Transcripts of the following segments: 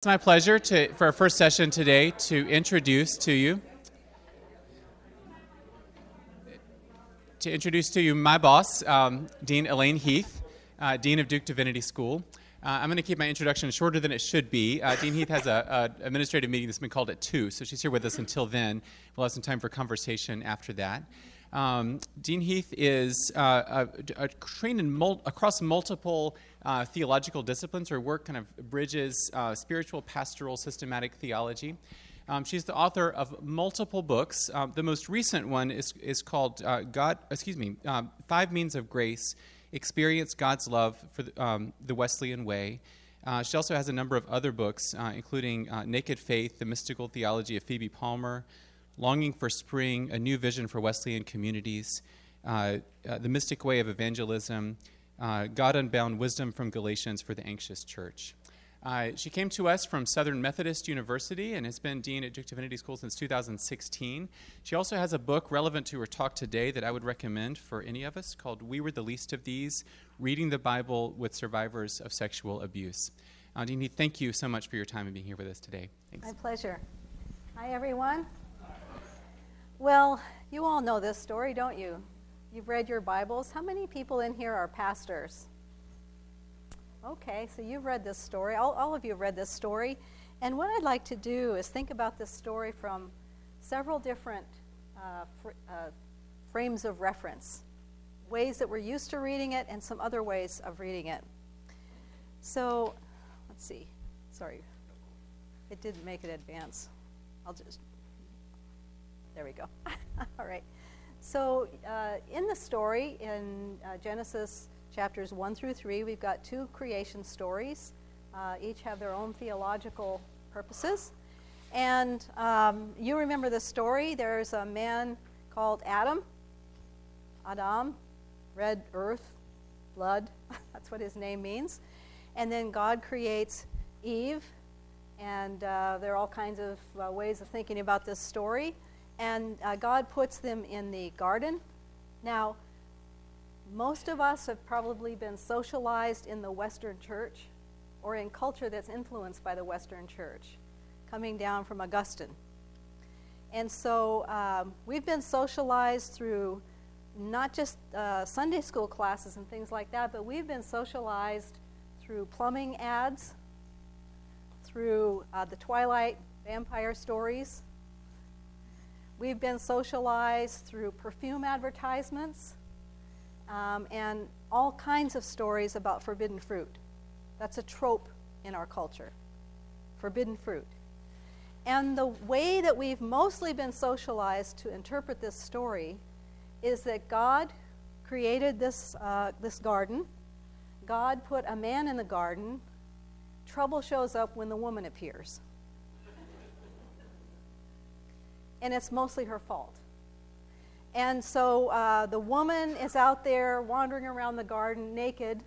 It's my pleasure for our first session today to introduce to you my boss, Dean Elaine Heath, Dean of Duke Divinity School. I'm going to keep my introduction shorter than it should be. Dean Heath has an administrative meeting that's been called at 2, so she's here with us until then. We'll have some time for conversation after that. Dean Heath is trained across multiple theological disciplines. Her work kind of bridges spiritual, pastoral, systematic theology. She's the author of multiple books. The most recent one is called 5 Means of Grace, Experience God's Love for the Wesleyan Way. She also has a number of other books, including Naked Faith, The Mystical Theology of Phoebe Palmer, Longing for Spring, A New Vision for Wesleyan Communities, The Mystic Way of Evangelism, God Unbound Wisdom from Galatians for the Anxious Church. She came to us from Southern Methodist University and has been dean at Duke Divinity School since 2016. She also has a book relevant to her talk today that I would recommend for any of us called We Were the Least of These, Reading the Bible with Survivors of Sexual Abuse. Dean Heath, thank you so much for your time and being here with us today. Thanks. My pleasure. Hi, everyone. Well, you all know this story, don't you? You've read your Bibles. How many people in here are pastors? Okay, so you've read this story. All of you have read this story. And what I'd like to do is think about this story from several different frames of reference, ways that we're used to reading it and some other ways of reading it. So, let's see. Sorry, it didn't make it advance. There we go. All right. So in the story, in Genesis chapters 1 through 3, we've got 2 creation stories. Each have their own theological purposes. And you remember the story. There's a man called Adam, red earth, blood. That's what his name means. And then God creates Eve. And there are all kinds of ways of thinking about this story. And God puts them in the garden. Now, most of us have probably been socialized in the Western church or in culture that's influenced by the Western church, coming down from Augustine. And so we've been socialized through not just Sunday school classes and things like that, but we've been socialized through plumbing ads, through the Twilight vampire stories. We've been socialized through perfume advertisements and all kinds of stories about forbidden fruit. That's a trope in our culture, forbidden fruit. And the way that we've mostly been socialized to interpret this story is that God created this garden. God put a man in the garden. Trouble shows up when the woman appears. And it's mostly her fault. And so the woman is out there wandering around the garden naked,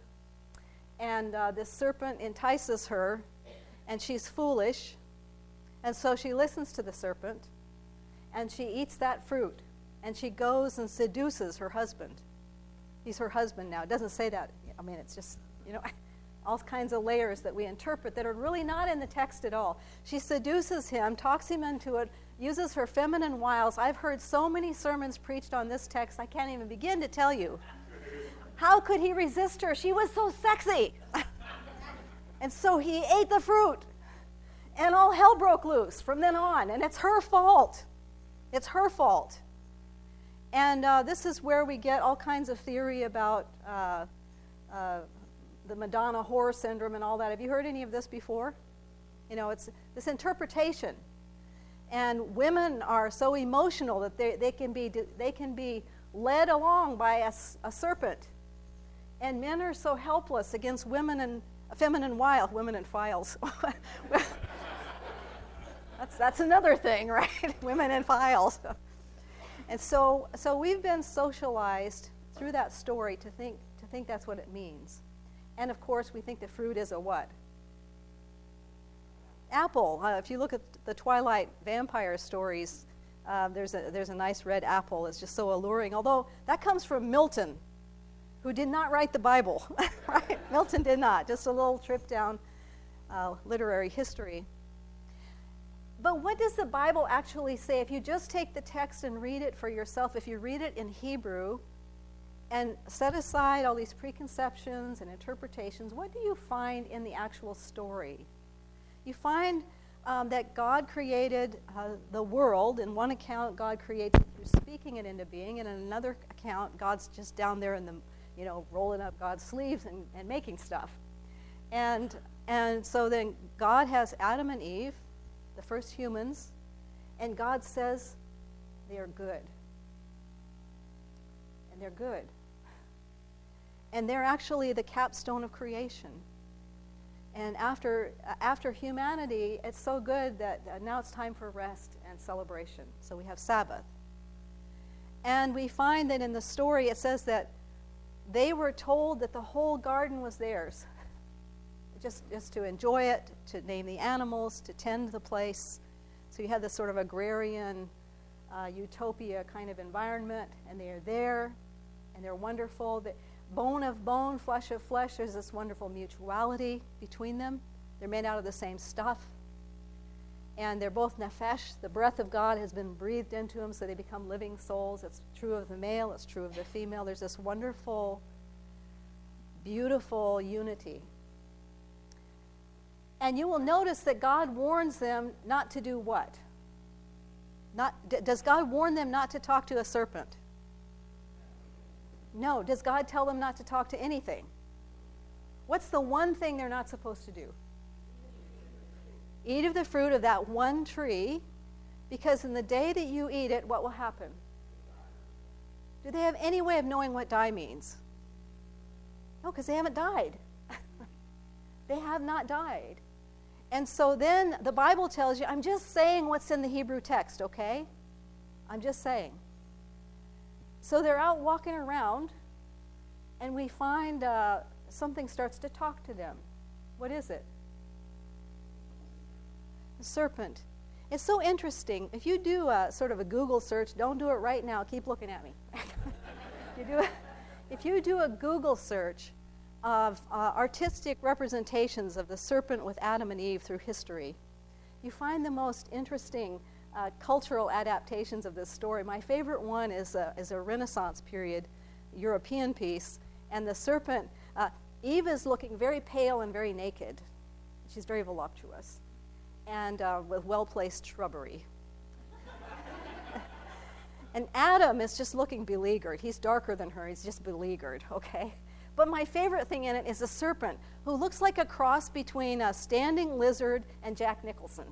and this serpent entices her, and she's foolish, and so she listens to the serpent, and she eats that fruit, and she goes and seduces her husband. He's her husband now. It doesn't say that. I mean, it's just, all kinds of layers that we interpret that are really not in the text at all. She seduces him, talks him into it, uses her feminine wiles. I've heard so many sermons preached on this text, I can't even begin to tell you. How could he resist her? She was so sexy. And so he ate the fruit, and all hell broke loose from then on, and it's her fault. It's her fault. And this is where we get all kinds of theory about the Madonna whore syndrome and all that. Have you heard any of this before? It's this interpretation. And women are so emotional that they can be led along by a serpent. And men are so helpless against women and women and files. That's another thing, right? Women and files. And so we've been socialized through that story to think that's what it means. And of course, we think the fruit is a what? Apple. If you look at the Twilight vampire stories, there's a nice red apple. It's just so alluring. Although that comes from Milton, who did not write the Bible. Right? Milton did not. Just a little trip down literary history. But what does the Bible actually say? If you just take the text and read it for yourself, if you read it in Hebrew and set aside all these preconceptions and interpretations, what do you find in the actual story? You find that God created the world. In one account, God creates it through speaking it into being, and in another account, God's just down there in the, rolling up God's sleeves and making stuff. And so then God has Adam and Eve, the first humans, and God says they are good. And they're good. And they're actually the capstone of creation. And after humanity, it's so good that now it's time for rest and celebration. So we have Sabbath. And we find that in the story it says that they were told that the whole garden was theirs. Just to enjoy it, to name the animals, to tend the place. So you have this sort of agrarian utopia kind of environment, and they are there, and they're wonderful. Bone of bone, flesh of flesh, there's this wonderful mutuality between them. They're made out of the same stuff. And they're both nephesh. The breath of God has been breathed into them, so they become living souls. It's true of the male, it's true of the female. There's this wonderful, beautiful unity. And you will notice that God warns them not to do what? Does God warn them not to talk to a serpent? No. Does God tell them not to talk to anything? What's the one thing they're not supposed to do? Eat of the fruit of that one tree, because in the day that you eat it, what will happen? Do they have any way of knowing what die means? No, because they haven't died. They have not died. And so then the Bible tells you, I'm just saying what's in the Hebrew text, okay? I'm just saying. So they're out walking around, and we find something starts to talk to them. What is it? The serpent. It's so interesting. If you do sort of a Google search, don't do it right now. Keep looking at me. If you do a Google search of artistic representations of the serpent with Adam and Eve through history, you find the most interesting cultural adaptations of this story. My favorite one is a Renaissance period European piece, and the serpent, Eve is looking very pale and very naked. She's very voluptuous, and with well-placed shrubbery. And Adam is just looking beleaguered. He's darker than her. He's just beleaguered, okay? But my favorite thing in it is a serpent who looks like a cross between a standing lizard and Jack Nicholson.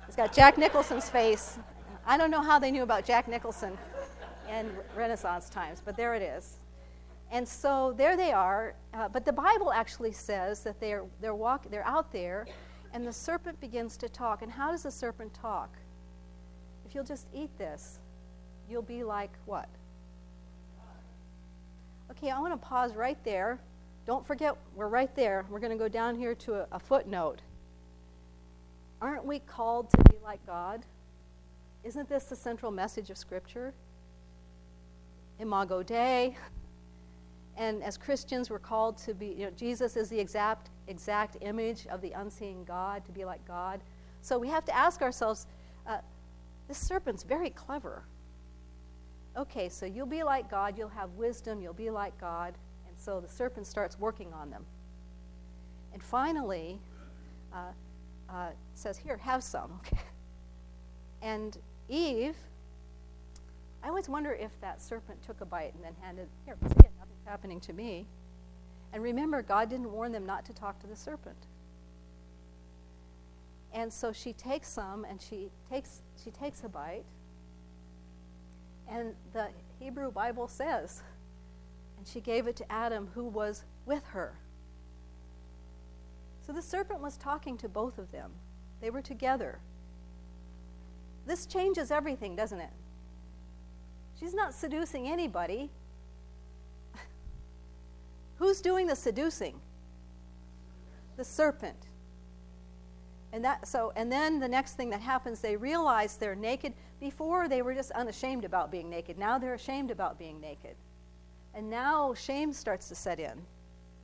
He's got Jack Nicholson's face. I don't know how they knew about Jack Nicholson in Renaissance times, but there it is. And so there they are. But the Bible actually says that they're out there, and the serpent begins to talk. And how does the serpent talk? If you'll just eat this, you'll be like what? Okay, I want to pause right there. Don't forget, we're right there. We're going to go down here to a footnote. Aren't we called to be like God? Isn't this the central message of Scripture? Imago Dei. And as Christians, we're called to be, Jesus is the exact image of the unseen God, to be like God. So we have to ask ourselves, this serpent's very clever. Okay, so you'll be like God, you'll have wisdom, you'll be like God, and so the serpent starts working on them. And finally, says, here, have some, okay? And Eve, I always wonder if that serpent took a bite and then handed, here, see it, nothing's happening to me. And remember, God didn't warn them not to talk to the serpent. And so she takes some, and she takes a bite. And the Hebrew Bible says, and she gave it to Adam, who was with her. So the serpent was talking to both of them. They were together. This changes everything, doesn't it? She's not seducing anybody. Who's doing the seducing? The serpent. And then the next thing that happens, they realize they're naked. Before, they were just unashamed about being naked. Now they're ashamed about being naked. And now shame starts to set in.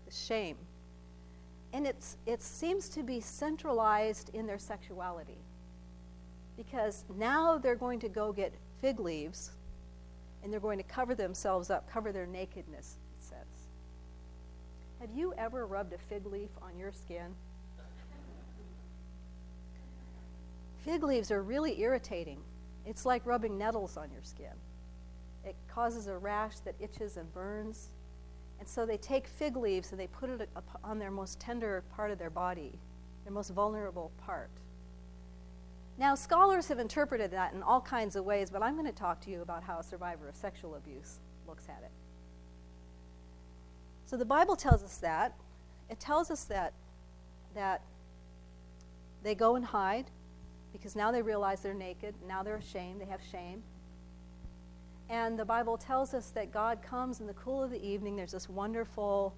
The shame. And it seems to be centralized in their sexuality. Because now they're going to go get fig leaves, and they're going to cover themselves up, cover their nakedness, it says. Have you ever rubbed a fig leaf on your skin? Fig leaves are really irritating. It's like rubbing nettles on your skin. It causes a rash that itches and burns. And so they take fig leaves and they put it on their most tender part of their body, their most vulnerable part. Now, scholars have interpreted that in all kinds of ways, but I'm going to talk to you about how a survivor of sexual abuse looks at it. So the Bible tells us that. It tells us that they go and hide because now they realize they're naked. Now they're ashamed. They have shame. And the Bible tells us that God comes in the cool of the evening. There's this wonderful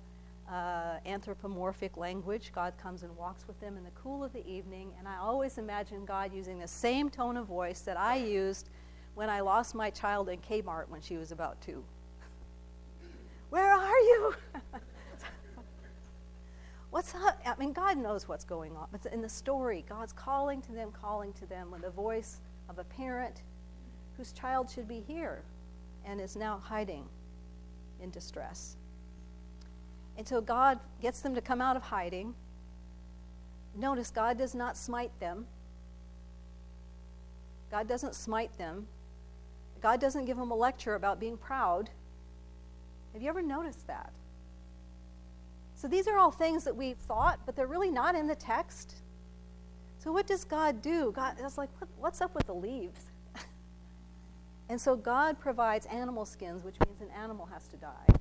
anthropomorphic language. God comes and walks with them in the cool of the evening. And I always imagine God using the same tone of voice that I used when I lost my child in Kmart when she was about 2. Where are you? What's up? I mean, God knows what's going on. It's in the story. God's calling to them with the voice of a parent whose child should be here and is now hiding in distress. And so God gets them to come out of hiding. Notice, God does not smite them. God doesn't smite them. God doesn't give them a lecture about being proud. Have you ever noticed that? So these are all things that we've thought, but they're really not in the text. So what does God do? God is like, what's up with the leaves? And so God provides animal skins, which means an animal has to die.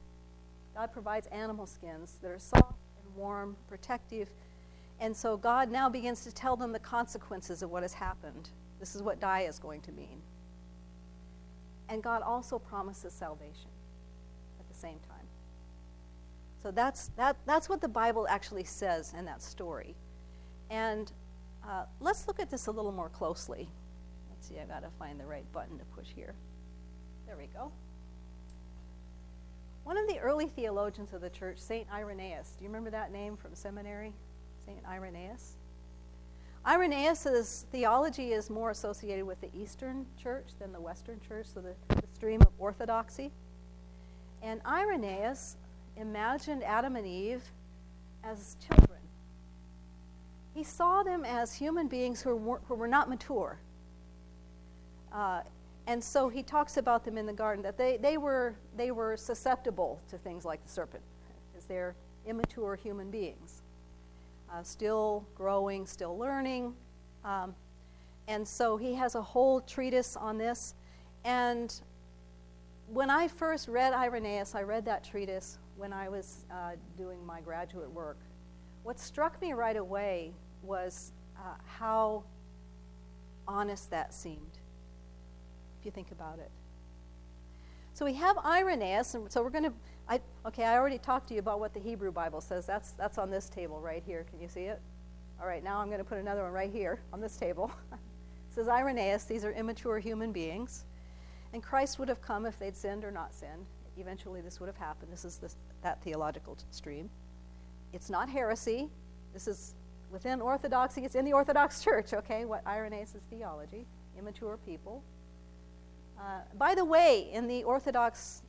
God provides animal skins that are soft and warm, protective. And so God now begins to tell them the consequences of what has happened. This is what die is going to mean. And God also promises salvation at the same time. So that's what the Bible actually says in that story. And let's look at this a little more closely. Let's see, I got to find the right button to push here. There we go. One of the early theologians of the church, St. Irenaeus. Do you remember that name from seminary? St. Irenaeus? Irenaeus' theology is more associated with the Eastern church than the Western church, so the stream of orthodoxy. And Irenaeus imagined Adam and Eve as children. He saw them as human beings who were not mature. And so he talks about them in the garden, that they were susceptible to things like the serpent, because they're immature human beings, still growing, still learning. And so he has a whole treatise on this. And when I first read Irenaeus, I read that treatise when I was doing my graduate work. What struck me right away was how honest that seemed, if you think about it. So we have Irenaeus, and so we're going to, I already talked to you about what the Hebrew Bible says. That's on this table right here. Can you see it? All right, now I'm going to put another one right here on this table. It says Irenaeus, these are immature human beings, and Christ would have come if they'd sinned or not sinned. Eventually this would have happened. This is that theological stream. It's not heresy. This is within orthodoxy. It's in the Orthodox Church, okay, what Irenaeus' theology, immature people. By the way, in the Orthodox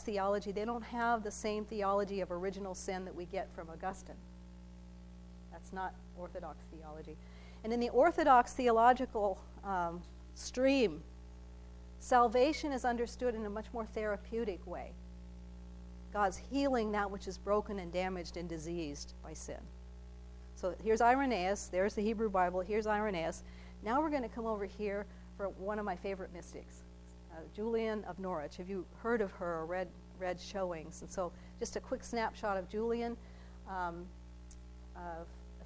theology, they don't have the same theology of original sin that we get from Augustine. That's not Orthodox theology. And in the Orthodox theological stream, salvation is understood in a much more therapeutic way. God's healing that which is broken and damaged and diseased by sin. So here's Irenaeus. There's the Hebrew Bible. Here's Irenaeus. Now we're going to come over here for one of my favorite mystics, Julian of Norwich. Have you heard of her or read showings? And so just a quick snapshot of Julian, a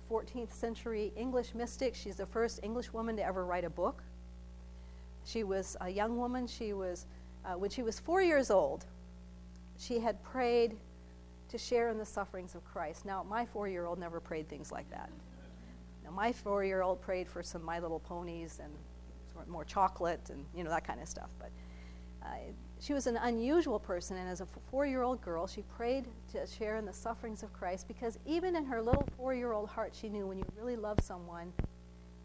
14th century English mystic. She's the first English woman to ever write a book. She was a young woman. She was, when she was 4 years old, she had prayed to share in the sufferings of Christ. Now, my 4-year-old never prayed things like that. Now, my 4-year-old prayed for some My Little Ponies and more chocolate and, that kind of stuff. But she was an unusual person, and as a 4-year-old girl, she prayed to share in the sufferings of Christ, because even in her little 4-year-old heart, she knew when you really love someone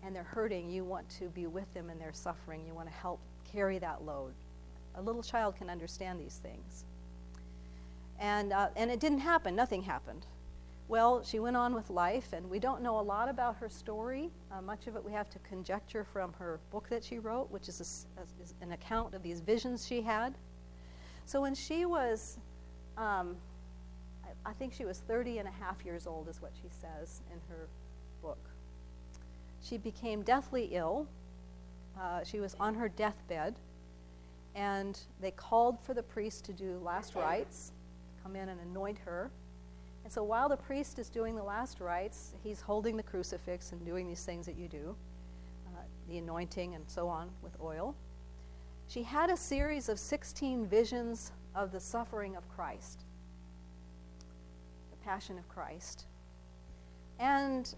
and they're hurting, you want to be with them in their suffering. You want to help carry that load. A little child can understand these things. And it didn't happen. Nothing happened. Well, she went on with life, and we don't know a lot about her story. Much of it we have to conjecture from her book that she wrote, which is an account of these visions she had. So when she was, I think she was 30 and a half years old, is what she says in her book. She became deathly ill. She was on her deathbed, and they called for the priest to do last rites, come in and anoint her. And so while the priest is doing the last rites, he's holding the crucifix and doing these things that you do, the anointing and so on with oil. She had a series of 16 visions of the suffering of Christ, the passion of Christ. And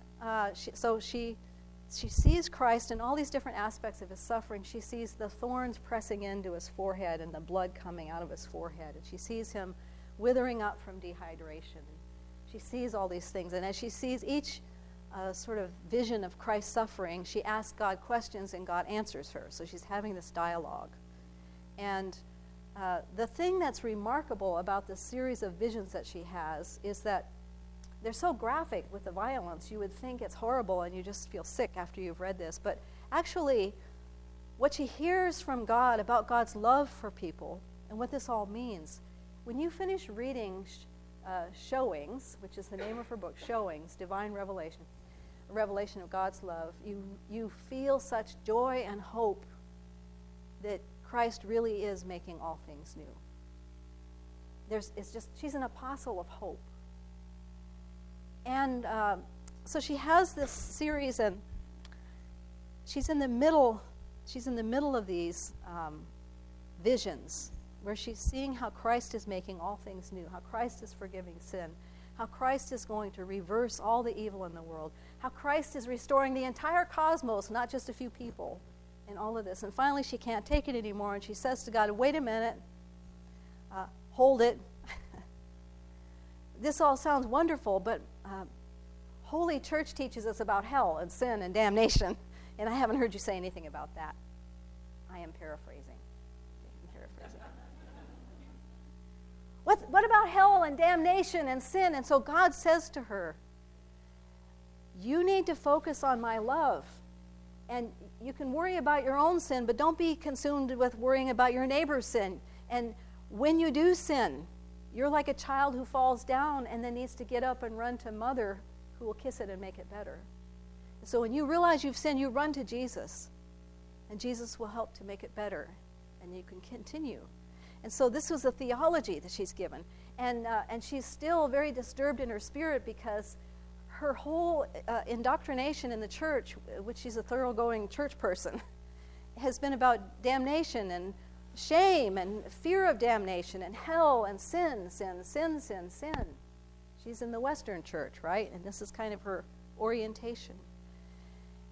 she sees Christ in all these different aspects of his suffering. She sees the thorns pressing into his forehead and the blood coming out of his forehead. And she sees him withering up from dehydration. She sees all these things. And as she sees each sort of vision of Christ's suffering, she asks God questions and God answers her. So she's having this dialogue. And the thing that's remarkable about this series of visions that she has is that they're so graphic with the violence, you would think it's horrible and you just feel sick after you've read this. But actually, what she hears from God about God's love for people and what this all means, when you finish reading Showings, which is the name of her book, Showings, Divine Revelation, a revelation of God's love, you feel such joy and hope that Christ really is making all things new. She's an apostle of hope. And so she has this series, and she's in the middle of these visions, where she's seeing how Christ is making all things new, how Christ is forgiving sin, how Christ is going to reverse all the evil in the world, how Christ is restoring the entire cosmos, not just a few people, in all of this. And finally she can't take it anymore, and she says to God, wait a minute, hold it. This all sounds wonderful, but Holy Church teaches us about hell and sin and damnation, and I haven't heard you say anything about that. I am paraphrasing. What about hell and damnation and sin? And so God says to her, you need to focus on my love. And you can worry about your own sin, but don't be consumed with worrying about your neighbor's sin. And when you do sin, you're like a child who falls down and then needs to get up and run to mother, who will kiss it and make it better. And so when you realize you've sinned, you run to Jesus, and Jesus will help to make it better, and you can continue. And so this was a theology that she's given. And she's still very disturbed in her spirit, because her whole indoctrination in the church, which she's a thoroughgoing church person, has been about damnation and shame and fear of damnation and hell and sin. She's in the Western church, right? And this is kind of her orientation.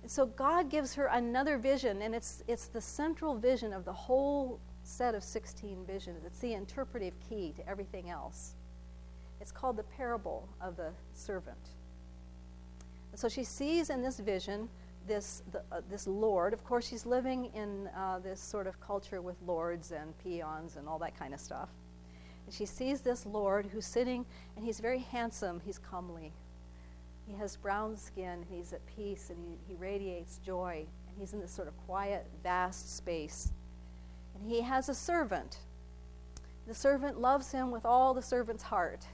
And so God gives her another vision, and it's the central vision of the whole set of 16 visions. It's the interpretive key to everything else. It's called the parable of the servant. And so she sees in this vision this lord. Of course, she's living in this sort of culture with lords and peons and all that kind of stuff. And she sees this lord who's sitting, and he's very handsome. He's comely. He has brown skin. He's at peace, and he radiates joy. And he's in this sort of quiet, vast space. And he has a servant. The servant loves him with all the servant's heart.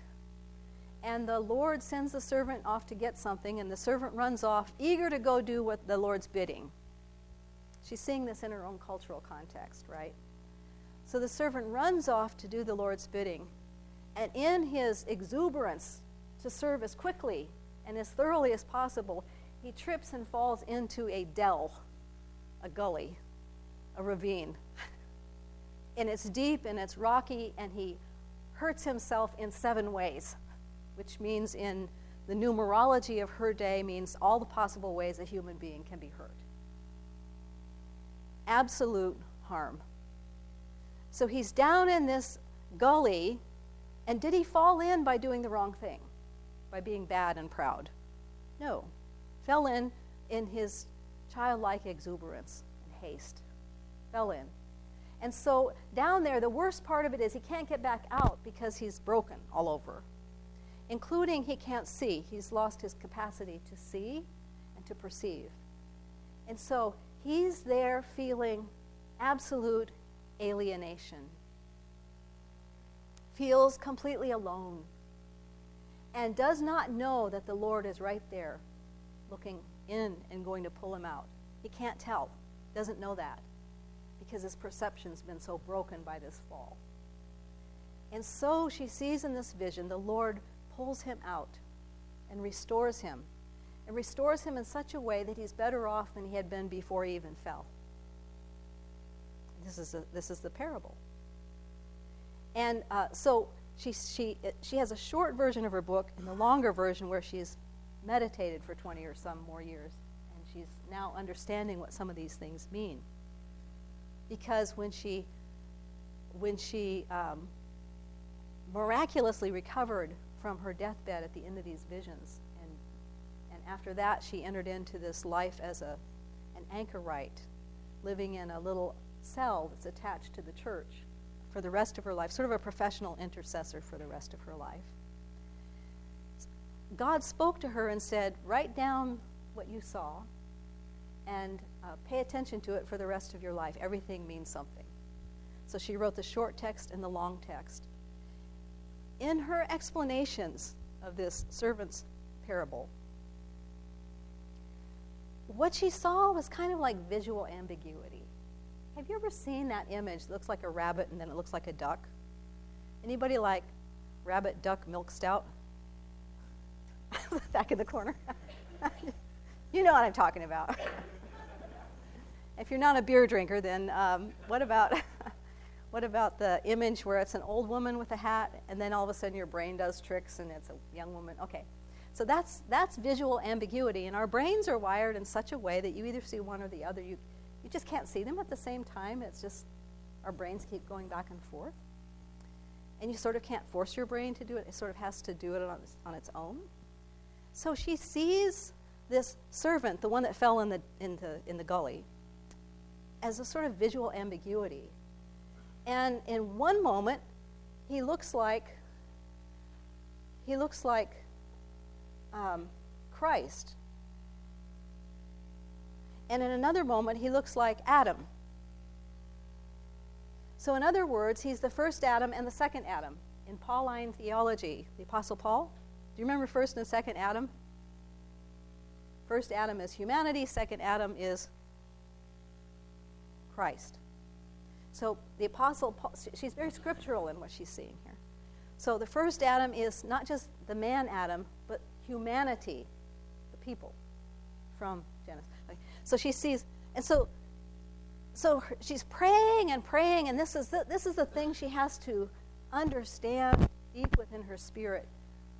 And the Lord sends the servant off to get something, and the servant runs off, eager to go do what the Lord's bidding. She's seeing this in her own cultural context, right? So the servant runs off to do the Lord's bidding. And in his exuberance to serve as quickly and as thoroughly as possible, he trips and falls into a dell, a gully, a ravine. And it's deep and it's rocky, and he hurts himself in 7 ways, which means in the numerology of her day means all the possible ways a human being can be hurt. Absolute harm. So he's down in this gully, and did he fall in by doing the wrong thing? By being bad and proud? No. Fell in his childlike exuberance and haste. Fell in. And so down there, the worst part of it is he can't get back out because he's broken all over, including he can't see. He's lost his capacity to see and to perceive. And so he's there feeling absolute alienation, feels completely alone, and does not know that the Lord is right there looking in and going to pull him out. He can't tell, doesn't know that, because his perception's been so broken by this fall. And so she sees in this vision the Lord pulls him out and restores him in such a way that he's better off than he had been before he even fell. This is the parable. And so she has a short version of her book and the longer version where she's meditated for 20 or some more years, and she's now understanding what some of these things mean. Because when she miraculously recovered from her deathbed at the end of these visions, and after that she entered into this life as an anchorite, living in a little cell that's attached to the church for the rest of her life, sort of a professional intercessor for the rest of her life. God spoke to her and said, write down what you saw and pay attention to it for the rest of your life. Everything means something. So she wrote the short text and the long text. In her explanations of this servant's parable, what she saw was kind of like visual ambiguity. Have you ever seen that image that looks like a rabbit and then it looks like a duck? Anybody like rabbit duck milk stout? Back in the corner. You know what I'm talking about. If you're not a beer drinker, then what about the image where it's an old woman with a hat and then all of a sudden your brain does tricks and it's a young woman? Okay. So that's visual ambiguity, and our brains are wired in such a way that you either see one or the other. You just can't see them at the same time. It's just our brains keep going back and forth. And you sort of can't force your brain to do it. It sort of has to do it on its own. So she sees this servant, the one that fell in the gully, as a sort of visual ambiguity. And in one moment, he looks like Christ. And in another moment, he looks like Adam. So in other words, he's the first Adam and the second Adam. In Pauline theology, the Apostle Paul, do you remember first and second Adam? First Adam is humanity, second Adam is Christ. So the Apostle Paul, she's very scriptural in what she's seeing here. So the first Adam is not just the man Adam, but humanity, the people from Genesis. Okay. So she sees, and so she's praying and praying, and this is the thing she has to understand deep within her spirit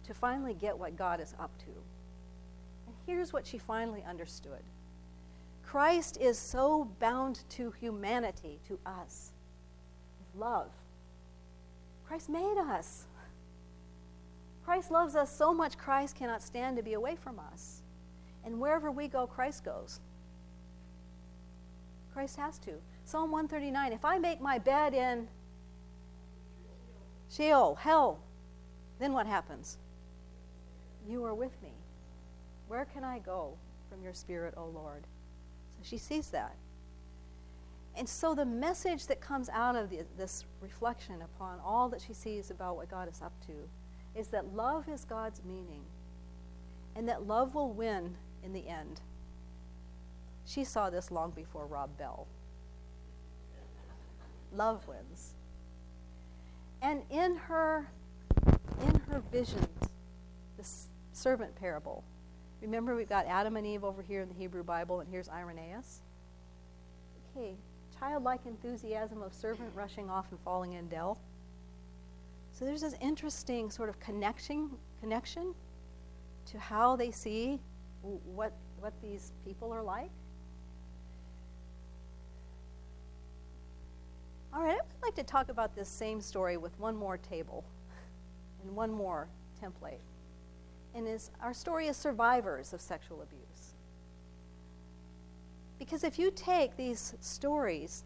to finally get what God is up to. And here's what she finally understood. Christ is so bound to humanity, to us, with love. Christ made us. Christ loves us so much, Christ cannot stand to be away from us. And wherever we go, Christ goes. Christ has to. Psalm 139, if I make my bed in Sheol, hell, then what happens? You are with me. Where can I go from your spirit, O Lord? So she sees that. And so the message that comes out of this reflection upon all that she sees about what God is up to is that love is God's meaning, and that love will win in the end. She saw this long before Rob Bell. Love wins. And in her visions, this servant parable, remember we've got Adam and Eve over here in the Hebrew Bible, and here's Irenaeus. Okay, childlike enthusiasm of servant rushing off and falling in Dell. So there's this interesting sort of connection to how they see what these people are like. All right, I'd like to talk about this same story with one more table and one more template. And our story is survivors of sexual abuse. Because if you take these stories,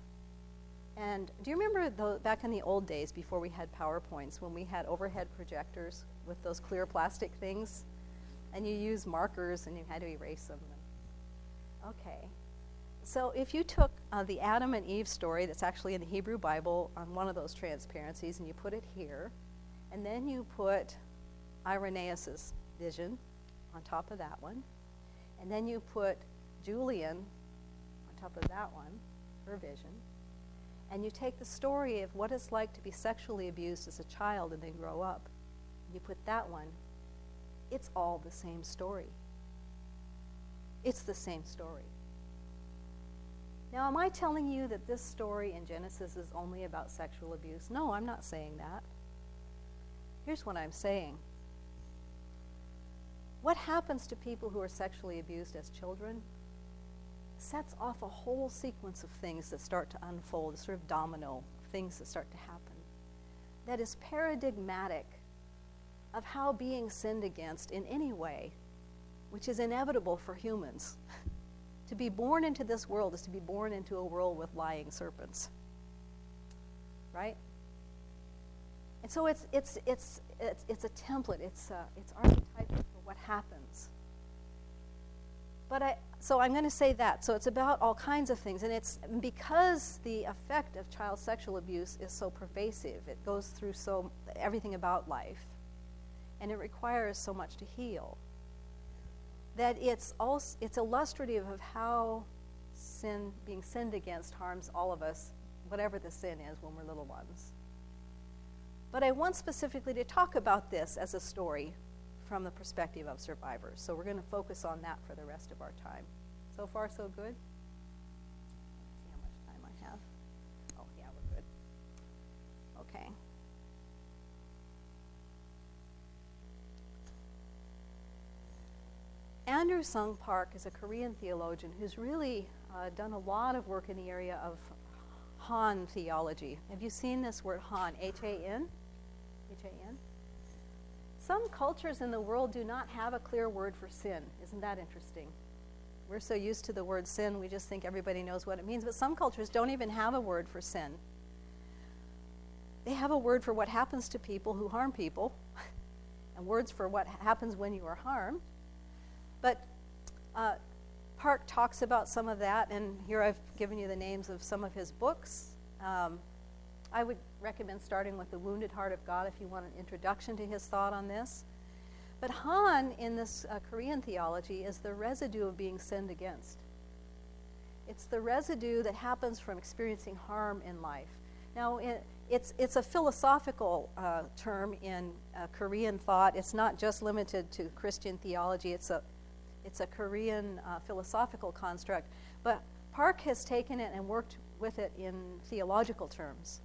and do you remember back in the old days before we had PowerPoints, when we had overhead projectors with those clear plastic things, and you used markers and you had to erase them? Okay. So if you took the Adam and Eve story that's actually in the Hebrew Bible on one of those transparencies and you put it here, and then you put Irenaeus' vision on top of that one, and then you put Julian on top of that one, her vision, and you take the story of what it's like to be sexually abused as a child and then grow up, you put that one, it's all the same story. It's the same story. Now, am I telling you that this story in Genesis is only about sexual abuse? No, I'm not saying that. Here's what I'm saying. What happens to people who are sexually abused as children sets off a whole sequence of things that start to unfold, a sort of domino of things that start to happen, that is paradigmatic of how being sinned against in any way, which is inevitable for humans. To be born into this world is to be born into a world with lying serpents, right? And so it's a template. It's archetypal for what happens. So I'm going to say that. So it's about all kinds of things, and it's because the effect of child sexual abuse is so pervasive. It goes through everything about life, and it requires so much to heal, that it's illustrative of how being sinned against harms all of us, whatever the sin is when we're little ones. But I want specifically to talk about this as a story from the perspective of survivors. So we're going to focus on that for the rest of our time. So far, so good? Let's see how much time I have. Oh, yeah, we're good. Okay. Andrew Sung Park is a Korean theologian who's really done a lot of work in the area of Han theology. Have you seen this word Han, H-A-N? H-A-N? Some cultures in the world do not have a clear word for sin. Isn't that interesting? We're so used to the word sin, we just think everybody knows what it means, but some cultures don't even have a word for sin. They have a word for what happens to people who harm people, and words for what happens when you are harmed. But Park talks about some of that, and here I've given you the names of some of his books. I would recommend starting with The Wounded Heart of God if you want an introduction to his thought on this. But Han, in this Korean theology, is the residue of being sinned against. It's the residue that happens from experiencing harm in life. Now, it's a philosophical term in Korean thought. It's not just limited to Christian theology. It's a Korean philosophical construct. But Park has taken it and worked with it in theological terms.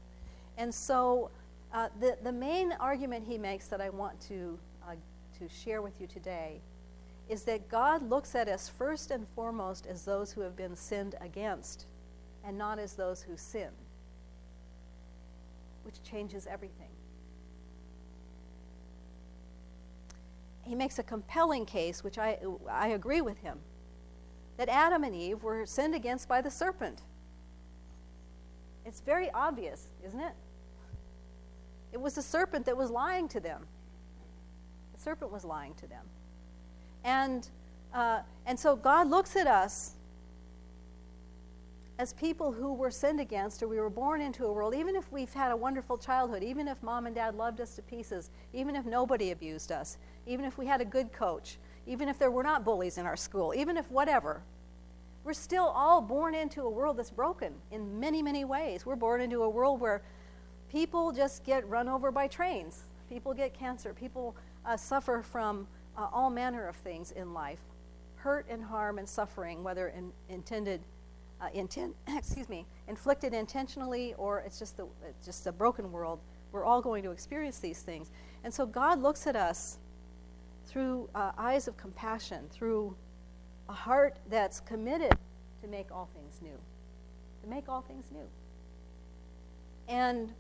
And so the main argument he makes that I want to share with you today is that God looks at us first and foremost as those who have been sinned against and not as those who sin, which changes everything. He makes a compelling case, which I agree with him, that Adam and Eve were sinned against by the serpent. It's very obvious, isn't it? It was the serpent that was lying to them. The serpent was lying to them. And so God looks at us as people who were sinned against, or we were born into a world, even if we've had a wonderful childhood, even if mom and dad loved us to pieces, even if nobody abused us, even if we had a good coach, even if there were not bullies in our school, even if whatever, we're still all born into a world that's broken in many, many ways. We're born into a world where people just get run over by trains. People get cancer. People suffer from all manner of things in life. Hurt and harm and suffering, whether inflicted intentionally or it's just a broken world. We're all going to experience these things. And so God looks at us through eyes of compassion, through a heart that's committed to make all things new. To make all things new. And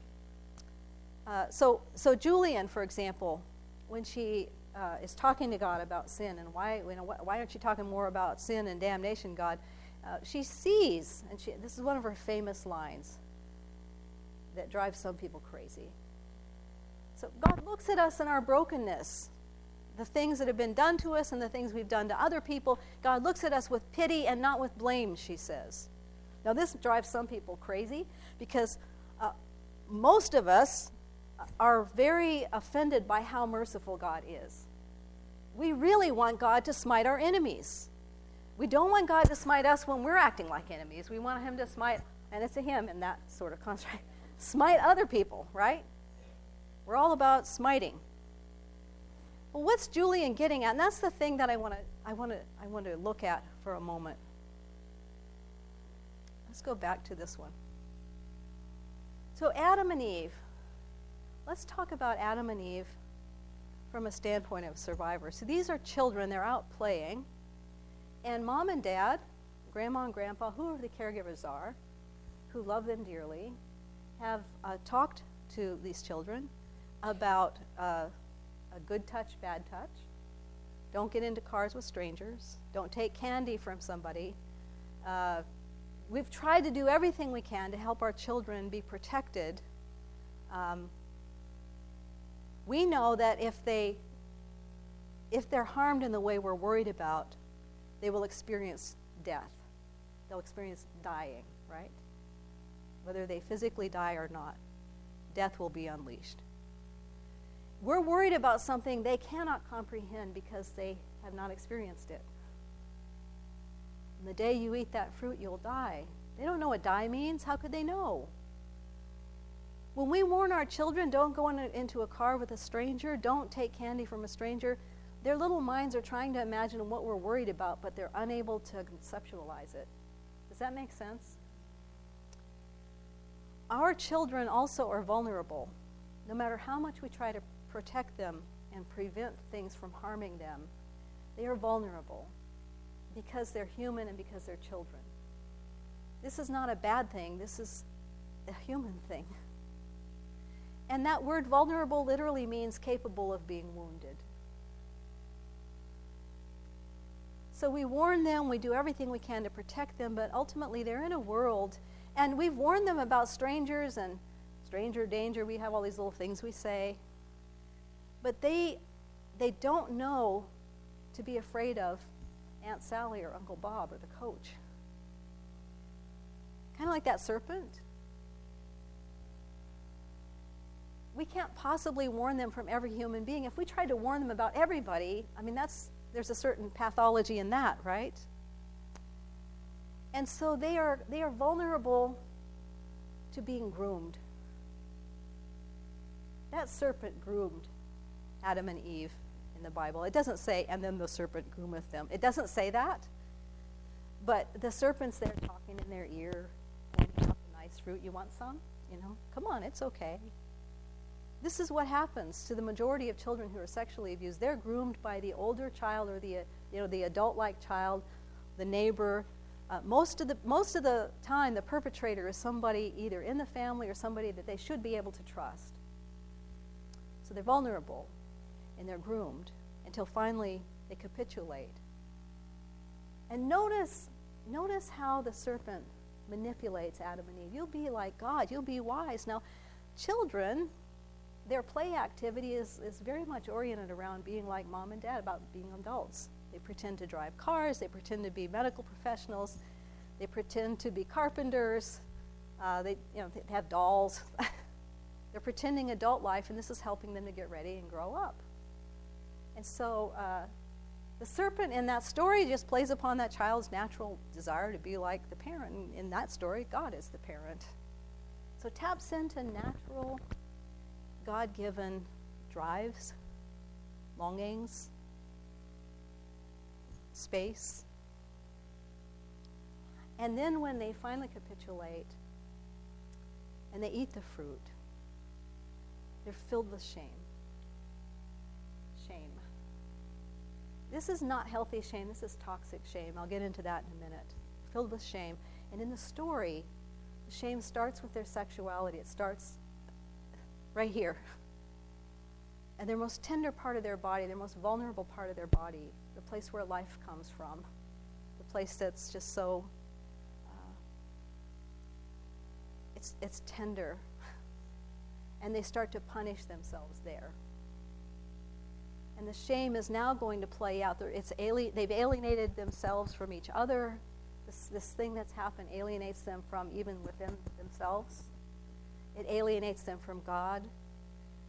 so Julian, for example, when she is talking to God about sin and why aren't you talking more about sin and damnation, God? She sees, and this is one of her famous lines that drives some people crazy. So God looks at us in our brokenness, the things that have been done to us and the things we've done to other people. God looks at us with pity and not with blame, she says. Now this drives some people crazy because most of us are very offended by how merciful God is. We really want God to smite our enemies. We don't want God to smite us when we're acting like enemies. We want him to smite, and it's a him in that sort of construct, smite other people, right? We're all about smiting. Well, what's Julian getting at? And that's the thing that I want to look at for a moment. Let's go back to this one. So Adam and Eve. Let's talk about Adam and Eve from a standpoint of survivors. So these are children. They're out playing. And mom and dad, grandma and grandpa, whoever the caregivers are, who love them dearly, have talked to these children about a good touch, bad touch. Don't get into cars with strangers. Don't take candy from somebody. We've tried to do everything we can to help our children be protected. We know that if they're harmed in the way we're worried about, they will experience death. They'll experience dying, right? Whether they physically die or not, death will be unleashed. We're worried about something they cannot comprehend because they have not experienced it. And the day you eat that fruit, you'll die. They don't know what die means. How could they know? When we warn our children, don't go into a car with a stranger, don't take candy from a stranger, their little minds are trying to imagine what we're worried about, but they're unable to conceptualize it. Does that make sense? Our children also are vulnerable. No matter how much we try to protect them and prevent things from harming them, they are vulnerable because they're human and because they're children. This is not a bad thing. This is a human thing. And that word vulnerable literally means capable of being wounded. So we warn them, we do everything we can to protect them, but ultimately they're in a world, and we've warned them about strangers and stranger danger. We have all these little things we say. But they don't know to be afraid of Aunt Sally or Uncle Bob or the coach. Kind of like that serpent. We can't possibly warn them from every human being. If we tried to warn them about everybody, there's a certain pathology in that, right? And so they are vulnerable to being groomed. That serpent groomed Adam and Eve in the Bible. It doesn't say, and then the serpent groometh them. It doesn't say that. But the serpent's there talking in their ear, pointing out the nice fruit. You want some? Come on, it's okay. This is what happens to the majority of children who are sexually abused. They're groomed by the older child or the adult-like child, the neighbor. Most of the time, the perpetrator is somebody either in the family or somebody that they should be able to trust. So they're vulnerable, and they're groomed until finally they capitulate. And notice how the serpent manipulates Adam and Eve. You'll be like God. You'll be wise. Now, children, their play activity is very much oriented around being like mom and dad, about being adults. They pretend to drive cars. They pretend to be medical professionals. They pretend to be carpenters. They have dolls. They're pretending adult life, and this is helping them to get ready and grow up. And so the serpent in that story just plays upon that child's natural desire to be like the parent. And in that story, God is the parent. So taps into natural, God-given drives, longings, space. And then when they finally capitulate and they eat the fruit, they're filled with shame. Shame. This is not healthy shame. This is toxic shame. I'll get into that in a minute. Filled with shame. And in the story, Shame starts with their sexuality. It starts right here. And their most tender part of their body, their most vulnerable part of their body, the place where life comes from, the place that's just so, it's tender. And they start to punish themselves there. And the shame is now going to play out. They've alienated themselves from each other. This thing that's happened alienates them from even within themselves. It alienates them from God.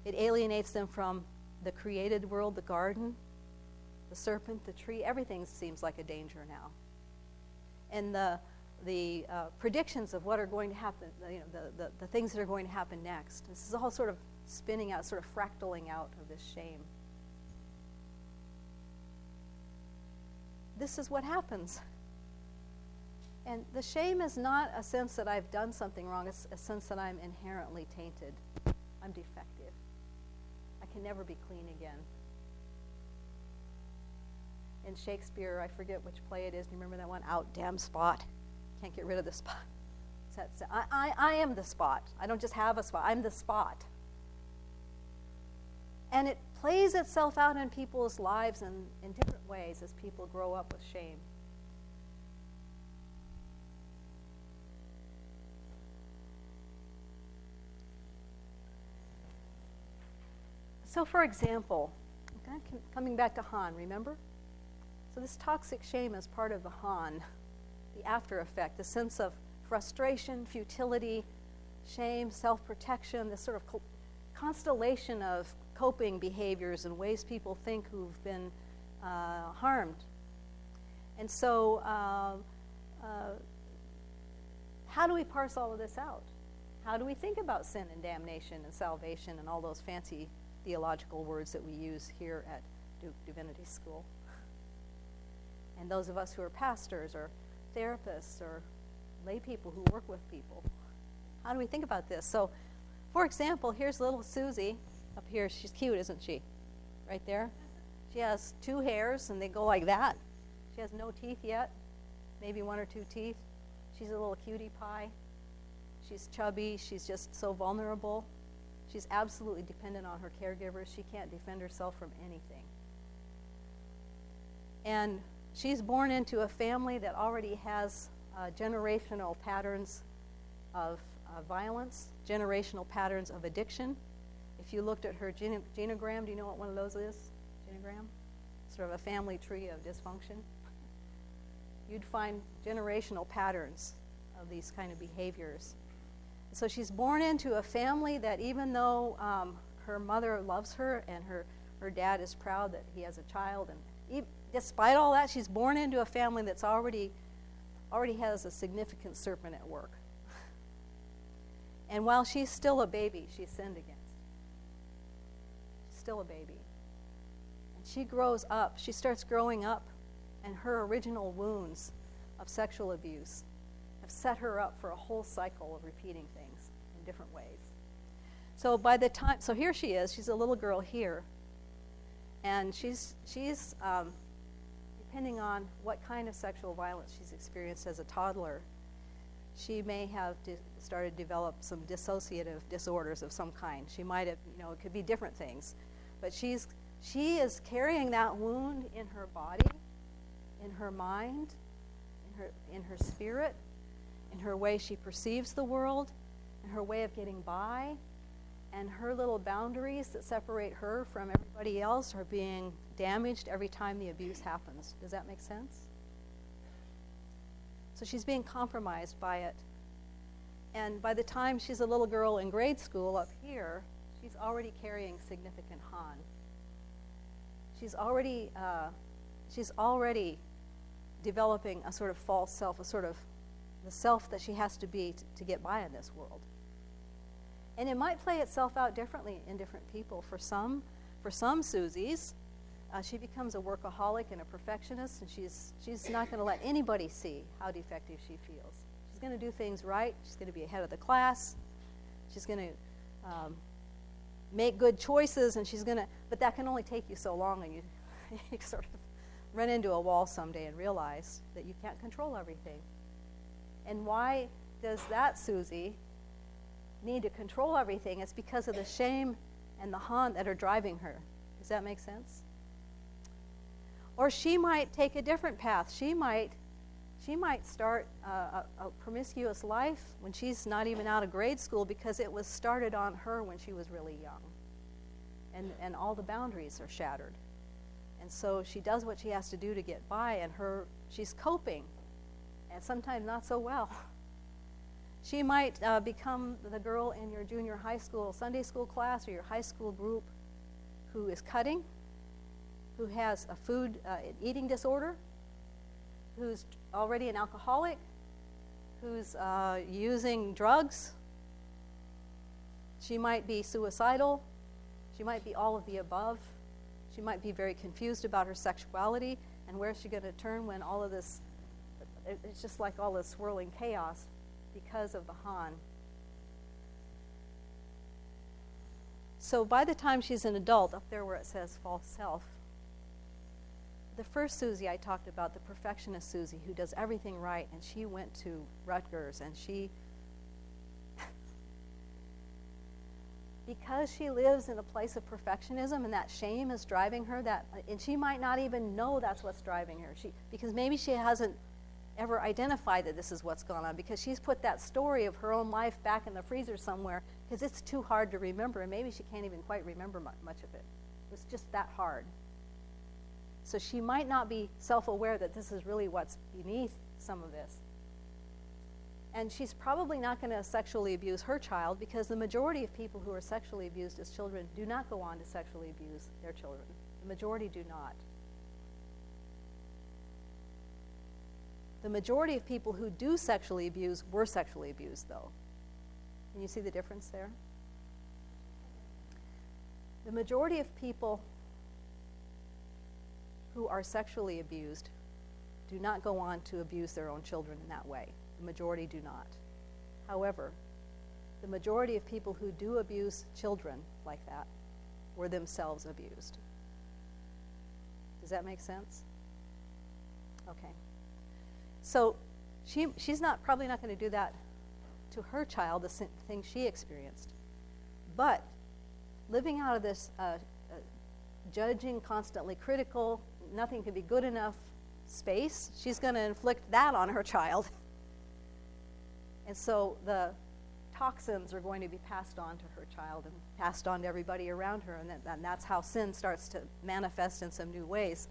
It alienates them from the created world, the garden, the serpent, the tree. Everything seems like a danger now. And the predictions of what are going to happen, the things that are going to happen next. This is all sort of spinning out, sort of fractaling out of this shame. This is what happens. And the shame is not a sense that I've done something wrong. It's a sense that I'm inherently tainted. I'm defective. I can never be clean again. In Shakespeare, I forget which play it is. Do you remember that one? Out, damn spot. Can't get rid of the spot. I am the spot. I don't just have a spot. I'm the spot. And it plays itself out in people's lives in different ways as people grow up with shame. So, for example, coming back to Han, remember? So this toxic shame is part of the Han, the after effect, the sense of frustration, futility, shame, self-protection, this sort of constellation of coping behaviors and ways people think who've been harmed. And so how do we parse all of this out? How do we think about sin and damnation and salvation and all those fancy theological words that we use here at Duke Divinity School? And those of us who are pastors or therapists or lay people who work with people, how do we think about this? So, for example, here's little Susie up here. She's cute, isn't she? Right there. She has 2 hairs, and they go like that. She has no teeth yet, maybe 1 or 2 teeth. She's a little cutie pie. She's chubby. She's just so vulnerable. She's absolutely dependent on her caregivers. She can't defend herself from anything. And she's born into a family that already has generational patterns of violence, generational patterns of addiction. If you looked at her genogram, do you know what one of those is? Genogram? Sort of a family tree of dysfunction. You'd find generational patterns of these kind of behaviors. So she's born into a family that even though her mother loves her and her dad is proud that he has a child, and despite all that, she's born into a family that's already has a significant serpent at work. And while she's still a baby, she's sinned against. She's still a baby. And she grows up, she starts growing up, and her original wounds of sexual abuse have set her up for a whole cycle of repeating things in different ways. So by the time, so here she is, she's a little girl here, and she's depending on what kind of sexual violence she's experienced as a toddler, she may have started to develop some dissociative disorders of some kind. She might have, it could be different things. But she is carrying that wound in her body, in her mind, in her spirit, in her way she perceives the world, in her way of getting by, and her little boundaries that separate her from everybody else are being damaged every time the abuse happens. Does that make sense? So she's being compromised by it. And by the time she's a little girl in grade school up here, she's already carrying significant Han. She's already developing a sort of false self, a sort of the self that she has to be to get by in this world. And it might play itself out differently in different people. For some Susies, she becomes a workaholic and a perfectionist, and she's not going to let anybody see how defective she feels. She's going to do things right. She's going to be ahead of the class. She's going to make good choices, and but that can only take you so long, and you sort of run into a wall someday and realize that you can't control everything. And why does that Susie need to control everything? It's because of the shame and the Han that are driving her. Does that make sense? Or she might take a different path. She might start a promiscuous life when she's not even out of grade school because it was started on her when she was really young. And all the boundaries are shattered. And so she does what she has to do to get by, and she's coping, and sometimes not so well. She might become the girl in your junior high school Sunday school class or your high school group who is cutting, who has a eating disorder, who's already an alcoholic, who's using drugs. She might be suicidal. She might be all of the above. She might be very confused about her sexuality, and where's she going to turn when all of this, it's just like all this swirling chaos because of the Han. So by the time she's an adult, up there where it says false self, the first Susie I talked about, the perfectionist Susie who does everything right, and she went to Rutgers, and she, because she lives in a place of perfectionism and that shame is driving her, and she might not even know that's what's driving her, because maybe she hasn't ever identified that this is what's going on, because she's put that story of her own life back in the freezer somewhere because it's too hard to remember, and maybe she can't even quite remember much of it. It's just that hard. So she might not be self-aware that this is really what's beneath some of this. And she's probably not going to sexually abuse her child, because the majority of people who are sexually abused as children do not go on to sexually abuse their children. The majority do not. The majority of people who do sexually abuse were sexually abused, though. Can you see the difference there? The majority of people who are sexually abused do not go on to abuse their own children in that way. The majority do not. However, the majority of people who do abuse children like that were themselves abused. Does that make sense? Okay. So she's probably not going to do that to her child, the thing she experienced. But living out of this judging, constantly critical, nothing can be good enough space, she's going to inflict that on her child. And so the toxins are going to be passed on to her child and passed on to everybody around her, and that's how sin starts to manifest in some new ways.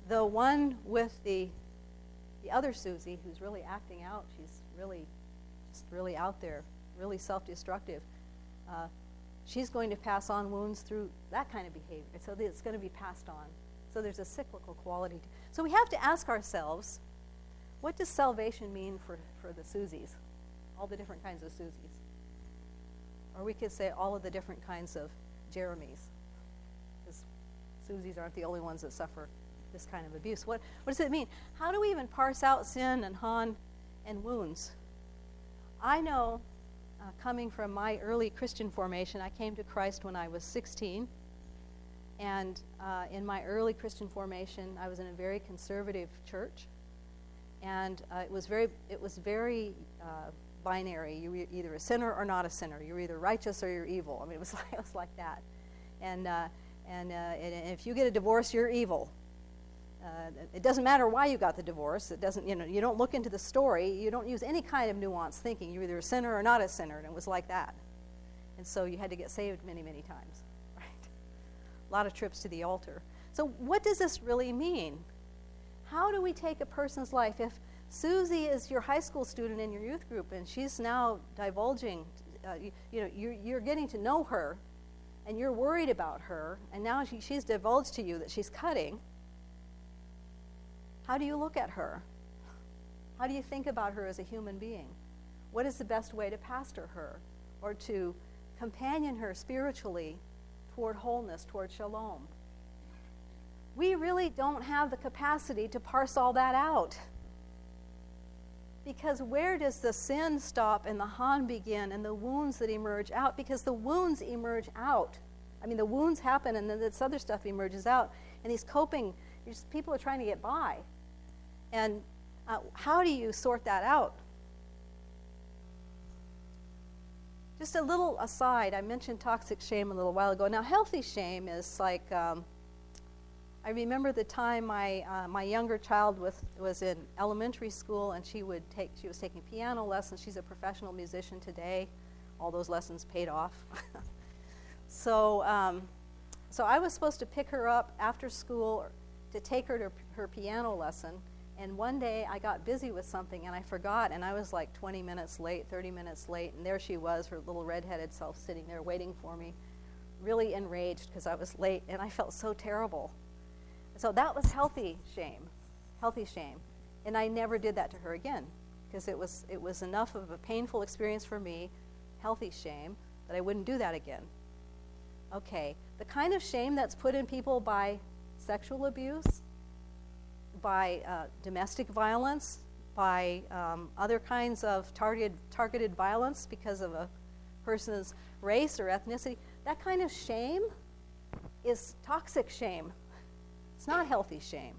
The one with the other Susie, who's really acting out, she's really out there, really self-destructive, she's going to pass on wounds through that kind of behavior. So it's going to be passed on. So there's a cyclical quality. So we have to ask ourselves, what does salvation mean for the Susies? All the different kinds of Susies. Or we could say all of the different kinds of Jeremys. Because Susies aren't the only ones that suffer this kind of abuse. What does it mean? How do we even parse out sin and Han and wounds? I know, coming from my early Christian formation, I came to Christ when I was 16. And in my early Christian formation, I was in a very conservative church. And it was very binary. You were either a sinner or not a sinner. You're either righteous or you're evil. I mean, it was like that. And if you get a divorce, you're evil. It doesn't matter why you got the divorce. It doesn't, you don't look into the story. You don't use any kind of nuanced thinking. You're either a sinner or not a sinner, and it was like that. And so you had to get saved many, many times, right? A lot of trips to the altar. So what does this really mean? How do we take a person's life? If Susie is your high school student in your youth group, and she's now divulging, you're getting to know her, and you're worried about her, and now she's divulged to you that she's cutting. How do you look at her? How do you think about her as a human being? What is the best way to pastor her or to companion her spiritually toward wholeness, toward shalom? We really don't have the capacity to parse all that out. Because where does the sin stop and the Han begin and the wounds that emerge out? Because the wounds emerge out. I mean, the wounds happen and then this other stuff emerges out. And these coping, people are trying to get by. And how do you sort that out? Just a little aside, I mentioned toxic shame a little while ago. Now, healthy shame is like, I remember the time my younger child was in elementary school, and she was taking piano lessons. She's a professional musician today. All those lessons paid off. So I was supposed to pick her up after school to take her to her piano lesson. And one day I got busy with something and I forgot, and I was like 20 minutes late, 30 minutes late, and there she was, her little redheaded self sitting there waiting for me, really enraged because I was late, and I felt so terrible. So that was healthy shame. And I never did that to her again, because it was enough of a painful experience for me, healthy shame, that I wouldn't do that again. Okay, the kind of shame that's put in people by sexual abuse, by domestic violence, by other kinds of targeted violence because of a person's race or ethnicity, that kind of shame is toxic shame. It's not healthy shame.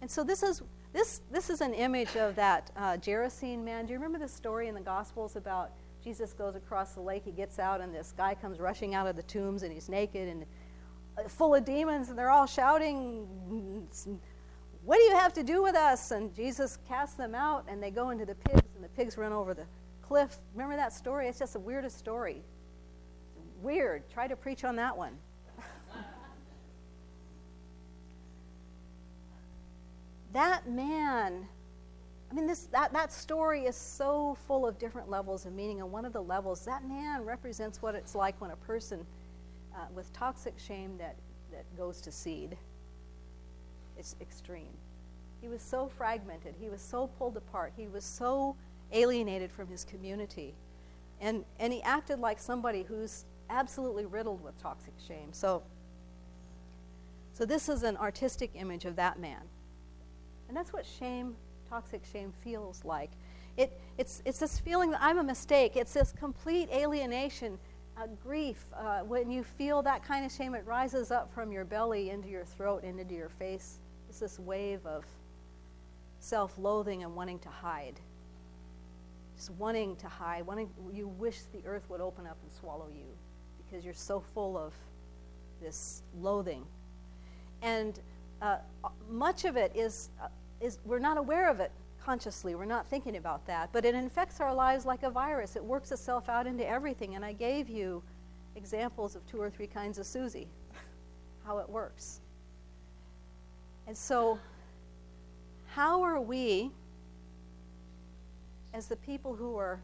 And so this is an image of that Gerasene man. Do you remember the story in the Gospels about Jesus goes across the lake, he gets out, and this guy comes rushing out of the tombs, and he's naked and full of demons, and they're all shouting, "What do you have to do with us?" And Jesus casts them out, and they go into the pigs, and the pigs run over the cliff. Remember that story? It's just the weirdest story. Weird. Try to preach on that one. That man, I mean, that story is so full of different levels of meaning, and one of the levels, that man represents what it's like when a person with toxic shame that goes to seed. It's extreme. He was so fragmented. He was so pulled apart. He was so alienated from his community. And he acted like somebody who's absolutely riddled with toxic shame. So this is an artistic image of that man. And that's what toxic shame feels like. It's this feeling that I'm a mistake. It's this complete alienation, grief. When you feel that kind of shame, it rises up from your belly into your throat and into your face. It's this wave of self-loathing and wanting to hide. Just wanting to hide. You wish the earth would open up and swallow you because you're so full of this loathing. And much of it is we're not aware of it consciously. We're not thinking about that. But it infects our lives like a virus. It works itself out into everything. And I gave you examples of 2 or 3 kinds of Susie, how it works. And so how are we, as the people who are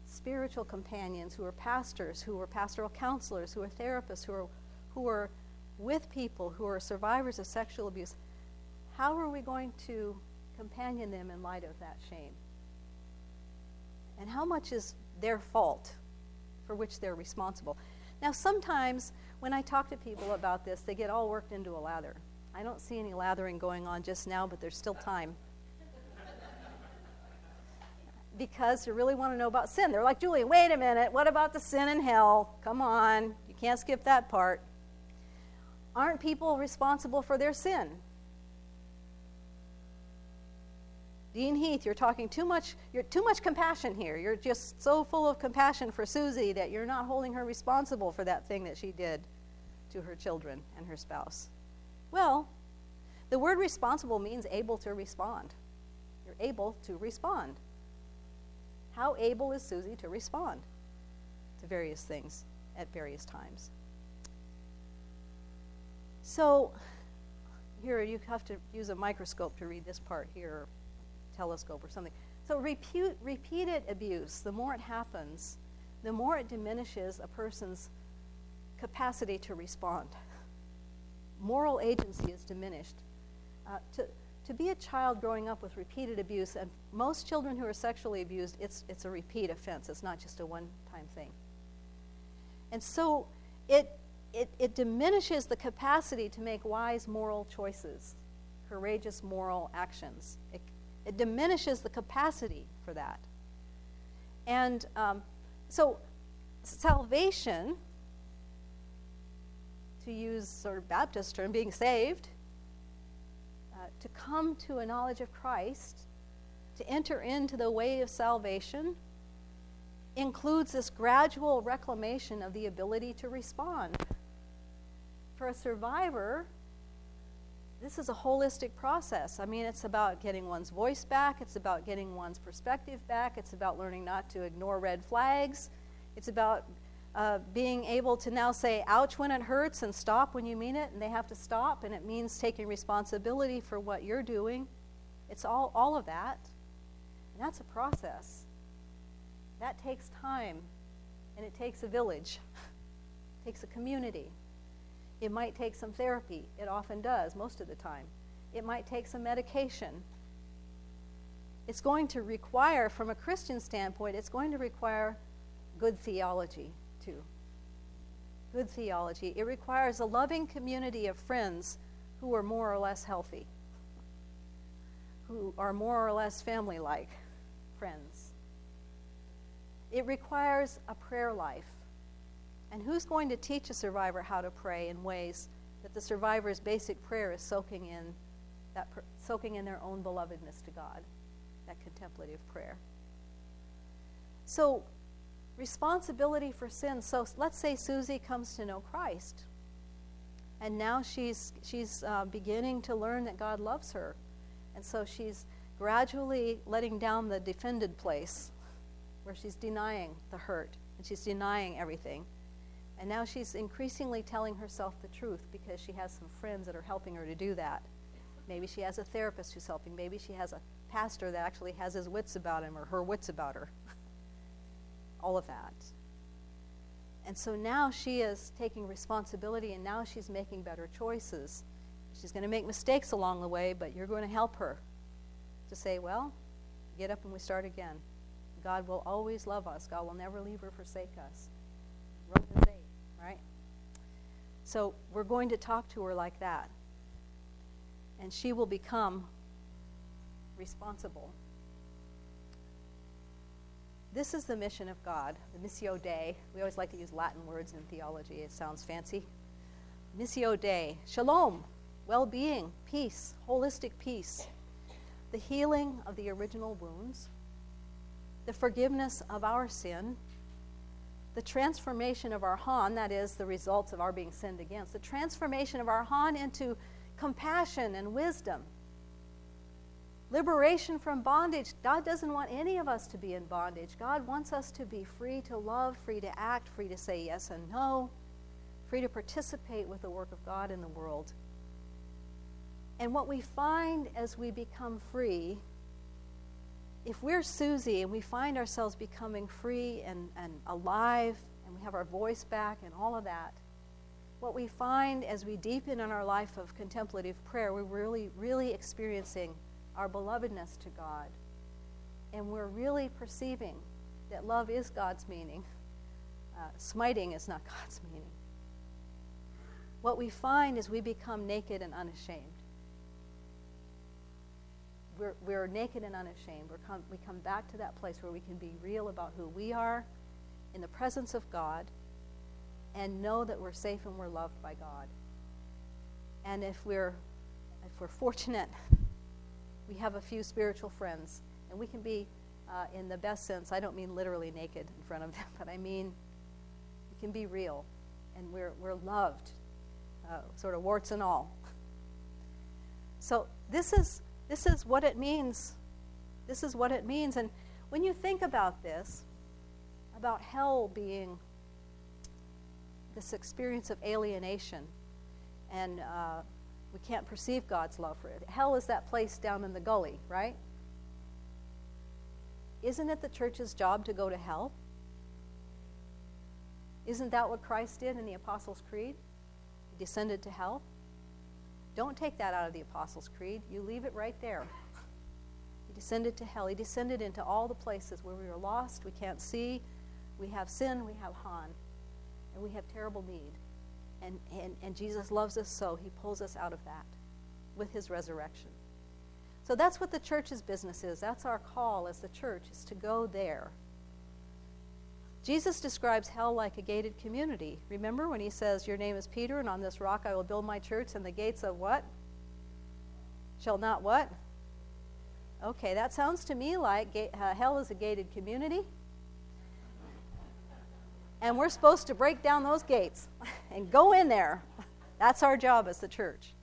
spiritual companions, who are pastors, who are pastoral counselors, who are therapists, who are with people who are survivors of sexual abuse, how are we going to companion them in light of that shame? And how much is their fault for which they're responsible? Now, sometimes when I talk to people about this, they get all worked into a lather. I don't see any lathering going on just now, but there's still time. Because they really want to know about sin. They're like, "Julie, wait a minute, what about the sin in hell? Come on, you can't skip that part." Aren't people responsible for their sin? Dean Heath, you're talking too much compassion here. You're just so full of compassion for Susie that you're not holding her responsible for that thing that she did to her children and her spouse. Well, the word responsible means able to respond. You're able to respond. How able is Susie to respond to various things at various times? So, here, you have to use a microscope to read this part here, or telescope or something. So repeated abuse, the more it happens, the more it diminishes a person's capacity to respond. Moral agency is diminished. To be a child growing up with repeated abuse, and most children who are sexually abused, it's a repeat offense. It's not just a one-time thing. And so it diminishes the capacity to make wise moral choices, courageous moral actions. It diminishes the capacity for that. And so salvation, to use sort of Baptist term, being saved, to come to a knowledge of Christ, to enter into the way of salvation, includes this gradual reclamation of the ability to respond. For a survivor, this is a holistic process. I mean, it's about getting one's voice back. It's about getting one's perspective back. It's about learning not to ignore red flags. It's about being able to now say, ouch when it hurts, and stop when you mean it, and they have to stop, and it means taking responsibility for what you're doing. It's all of that. And that's a process. That takes time, and it takes a village. It takes a community. It might take some therapy. It often does, most of the time. It might take some medication. It's going to require, from a Christian standpoint, it's going to require good theology, too. Good theology. It requires a loving community of friends who are more or less healthy, who are more or less family-like friends. It requires a prayer life. And who's going to teach a survivor how to pray in ways that the survivor's basic prayer is soaking in their own belovedness to God, that contemplative prayer? So, responsibility for sin. So let's say Susie comes to know Christ, and now she's beginning to learn that God loves her, and so she's gradually letting down the defended place, where she's denying the hurt and she's denying everything. And now she's increasingly telling herself the truth because she has some friends that are helping her to do that. Maybe she has a therapist who's helping. Maybe she has a pastor that actually has his wits about him or her wits about her. All of that. And so now she is taking responsibility, and now she's making better choices. She's going to make mistakes along the way, but you're going to help her to say, well, get up and we start again. God will always love us. God will never leave or forsake us. Romans 8, right? So we're going to talk to her like that. And she will become responsible. This is the mission of God, the Missio Dei. We always like to use Latin words in theology. It sounds fancy. Missio Dei. Shalom, well-being, peace, holistic peace. The healing of the original wounds. The forgiveness of our sin. The transformation of our Han, that is, the results of our being sinned against. The transformation of our Han into compassion and wisdom. Liberation from bondage. God doesn't want any of us to be in bondage. God wants us to be free to love, free to act, free to say yes and no, free to participate with the work of God in the world. And what we find as we become free, if we're Susie and we find ourselves becoming free and alive, and we have our voice back and all of that, what we find as we deepen in our life of contemplative prayer, we're really experiencing our belovedness to God. And we're really perceiving that love is God's meaning. Smiting is not God's meaning. What we find is we become naked and unashamed. We're naked and unashamed. We come back to that place where we can be real about who we are in the presence of God and know that we're safe and we're loved by God. And if we're fortunate, we have a few spiritual friends, and we can be, in the best sense, I don't mean literally naked in front of them, but I mean we can be real, and we're loved, sort of warts and all. So this is what it means. This is what it means. And when you think about this, about hell being this experience of alienation, and we can't perceive God's love for it. Hell is that place down in the gully, right? Isn't it the church's job to go to hell? Isn't that what Christ did in the Apostles' Creed? He descended to hell. Don't take that out of the Apostles' Creed. You leave it right there. He descended to hell. He descended into all the places where we are lost, we can't see, we have sin, we have Han, and we have terrible need. And Jesus loves us so he pulls us out of that with his resurrection. So that's what the church's business is. That's our call as the church, is to go there. Jesus describes hell like a gated community. Remember when he says, your name is Peter, and on this rock I will build my church, and the gates of what? Shall not what? Okay, that sounds to me like hell is a gated community. And we're supposed to break down those gates and go in there. That's our job as the church.